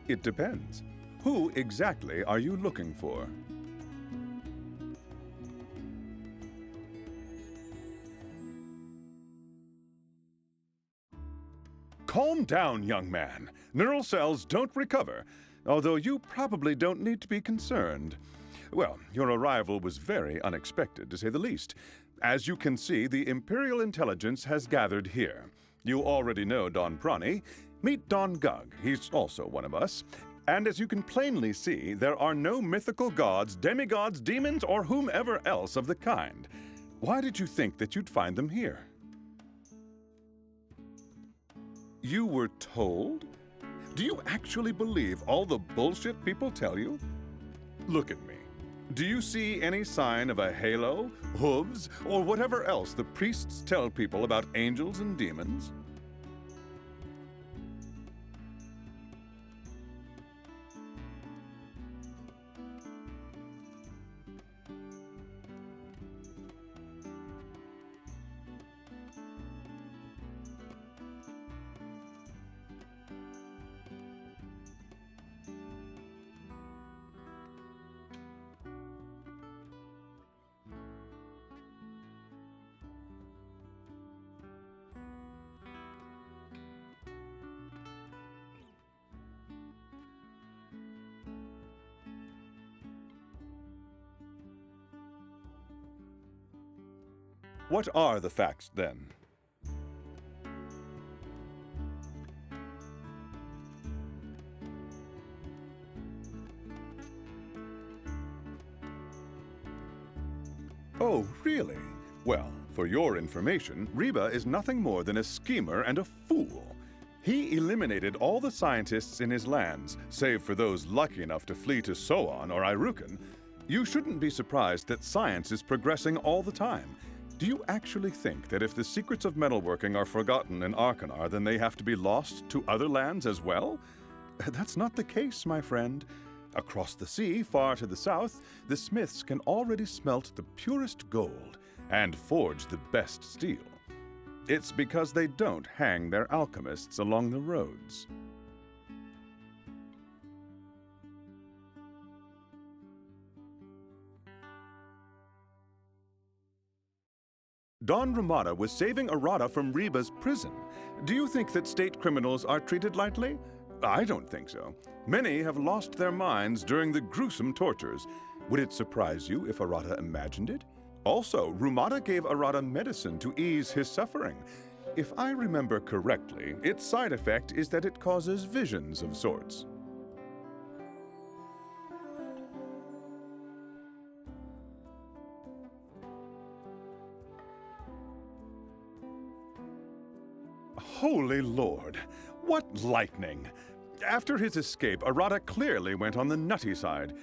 It depends. Who exactly are you looking for? Calm down, young man. Neural cells don't recover, although you probably don't need to be concerned. Well, your arrival was very unexpected, to say the least. As you can see, the Imperial intelligence has gathered here. You already know Don Prani. Meet Don Gug. He's also one of us. And as you can plainly see, there are no mythical gods, demigods, demons, or whomever else of the kind. Why did you think that you'd find them here? You were told? Do you actually believe all the bullshit people tell you? Look at me. Do you see any sign of a halo, hooves, or whatever else the priests tell people about angels and demons? What are the facts, then? Oh, really? Well, for your information, Reba is nothing more than a schemer and a fool. He eliminated all the scientists in his lands, save for those lucky enough to flee to Soan or Irukan. You shouldn't be surprised that science is progressing all the time. Do you actually think that if the secrets of metalworking are forgotten in Arkanar, then they have to be lost to other lands as well? That's not the case, my friend. Across the sea, far to the south, the smiths can already smelt the purest gold and forge the best steel. It's because they don't hang their alchemists along the roads. Don Ramada was saving Arata from Reba's prison. Do you think that state criminals are treated lightly? I don't think so. Many have lost their minds during the gruesome tortures. Would it surprise you if Arata imagined it? Also, Rumata gave Arata medicine to ease his suffering. If I remember correctly, its side effect is that it causes visions of sorts. Holy Lord, what lightning! After his escape, Arata clearly went on the nutty side.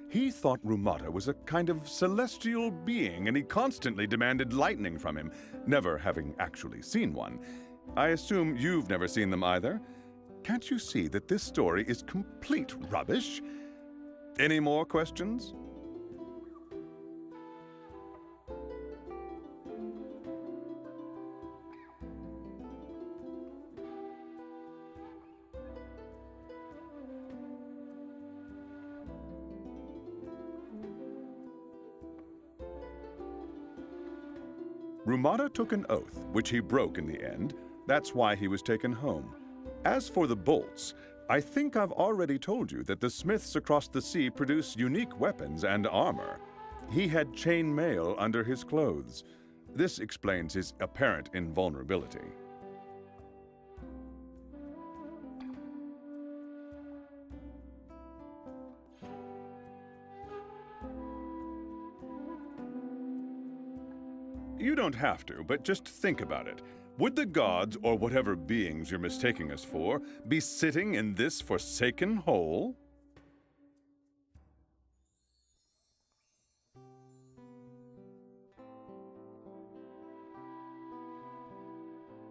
He thought Rumata was a kind of celestial being, and he constantly demanded lightning from him, never having actually seen one. I assume you've never seen them either? Can't you see that this story is complete rubbish? Any more questions? Rumata took an oath, which he broke in the end. That's why he was taken home. As for the bolts, I think I've already told you that the smiths across the sea produce unique weapons and armor. He had chain mail under his clothes. This explains his apparent invulnerability. You don't have to, but just think about it. Would the gods, or whatever beings you're mistaking us for, be sitting in this forsaken hole?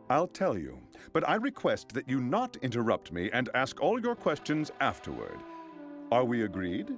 I'll tell you, but I request that you not interrupt me and ask all your questions afterward. Are we agreed?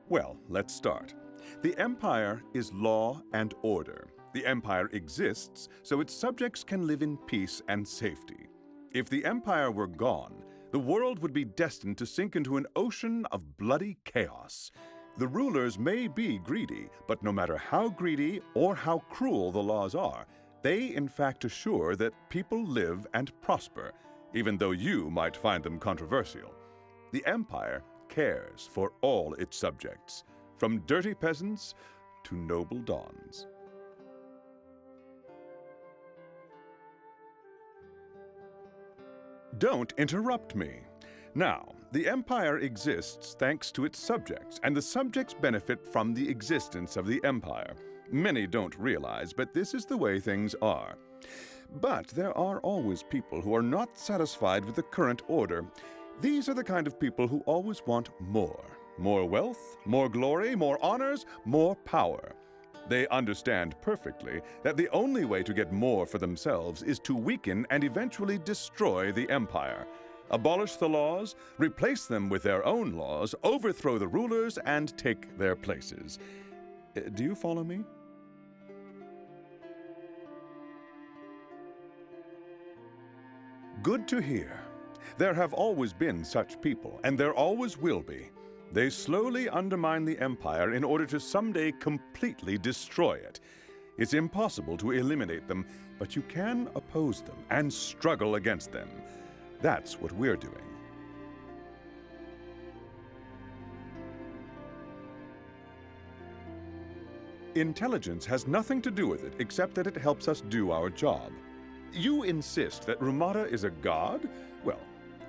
Well, let's start. The Empire is law and order. The Empire exists so its subjects can live in peace and safety. If the Empire were gone, the world would be destined to sink into an ocean of bloody chaos. The rulers may be greedy, but no matter how greedy or how cruel the laws are, they in fact assure that people live and prosper, even though you might find them controversial. The Empire cares for all its subjects, from dirty peasants to noble dons. Don't interrupt me. Now, the Empire exists thanks to its subjects, and the subjects benefit from the existence of the Empire. Many don't realize, but this is the way things are. But there are always people who are not satisfied with the current order. These are the kind of people who always want more. More wealth, more glory, more honors, more power. They understand perfectly that the only way to get more for themselves is to weaken and eventually destroy the Empire. Abolish the laws, replace them with their own laws, overthrow the rulers, and take their places. Do you follow me? Good to hear. There have always been such people, and there always will be. They slowly undermine the Empire in order to someday completely destroy it. It's impossible to eliminate them, but you can oppose them and struggle against them. That's what we're doing. Intelligence has nothing to do with it except that it helps us do our job. You insist that Rumata is a god? Well,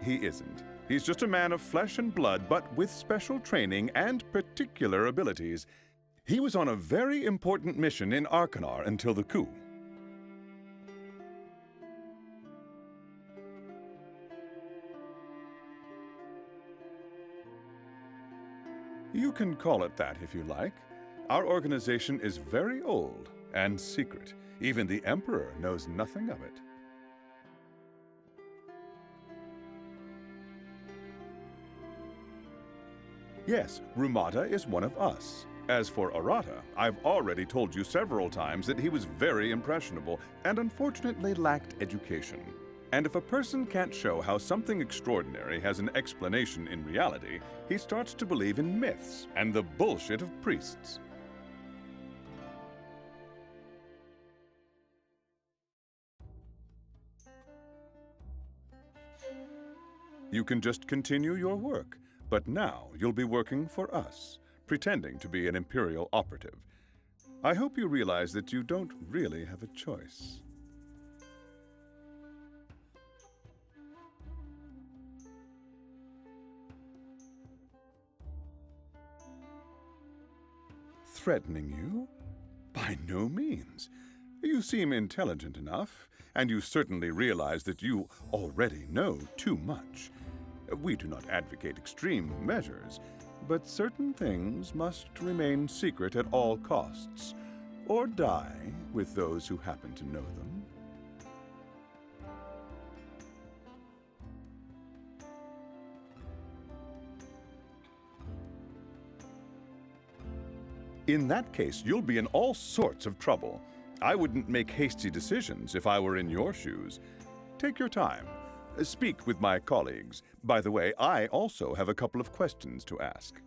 he isn't. He's just a man of flesh and blood, but with special training and particular abilities. He was on a very important mission in Arkanar until the coup. You can call it that if you like. Our organization is very old and secret. Even the Emperor knows nothing of it. Yes, Rumata is one of us. As for Arata, I've already told you several times that he was very impressionable and unfortunately lacked education. And if a person can't show how something extraordinary has an explanation in reality, he starts to believe in myths and the bullshit of priests. You can just continue your work, but now you'll be working for us, pretending to be an Imperial operative. I hope you realize that you don't really have a choice. Threatening you? By no means. You seem intelligent enough, and you certainly realize that you already know too much. We do not advocate extreme measures, but certain things must remain secret at all costs, or die with those who happen to know them. In that case, you'll be in all sorts of trouble. I wouldn't make hasty decisions if I were in your shoes. Take your time. Speak with my colleagues. By the way, I also have a couple of questions to ask.